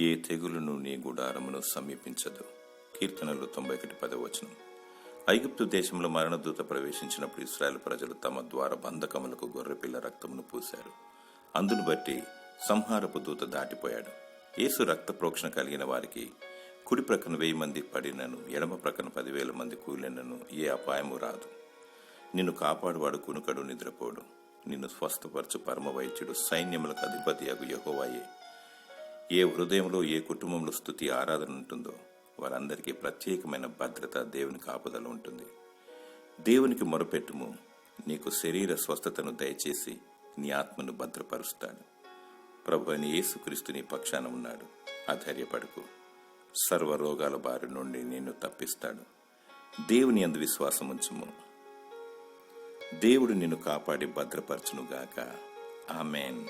ఏ తెగులును నీ గుడారమును సమీపించదు. కీర్తనలు 91:10. ఐగుప్తు దేశంలో మరణదూత ప్రవేశించినప్పుడు ఇశ్రాయేలు ప్రజలు తమ ద్వార బంధకములకు గొర్రెపిల్ల రక్తమును పూశారు. అందును బట్టి సంహారపు దూత దాటిపోయాడు. యేసు రక్త ప్రోక్షణ కలిగిన వారికి కుడి ప్రక్కన 1000 మంది పడినను, ఎడమ ప్రక్కన 10,000 మంది కూలినను ఏ అపాయము రాదు. నిన్ను కాపాడువాడు కునుకడు, నిద్రపోడు. నిన్ను స్వస్థపరచు పరమ వైద్యుడు, సైన్యములకు అధిపతియగు యెహోవాయే. ఏ హృదయంలో, ఏ కుటుంబంలో స్తుతి ఆరాధన ఉంటుందో వారందరికీ ప్రత్యేకమైన భద్రత, దేవుని కాపుదల ఉంటుంది. దేవునికి మొరపెట్టుము, నీకు శరీర స్వస్థతను దయచేసి నీ ఆత్మను భద్రపరుస్తాడు. ప్రభు అయిన యేసుక్రీస్తు నీ పక్షాన ఉన్నాడు. అధైర్యపడకు, సర్వ రోగాల బారి నుండి నిన్ను తప్పిస్తాడు. దేవుని యందు విశ్వాసముంచుము. దేవుడు నిన్ను కాపాడి భద్రపరచునుగాక. ఆమేన్.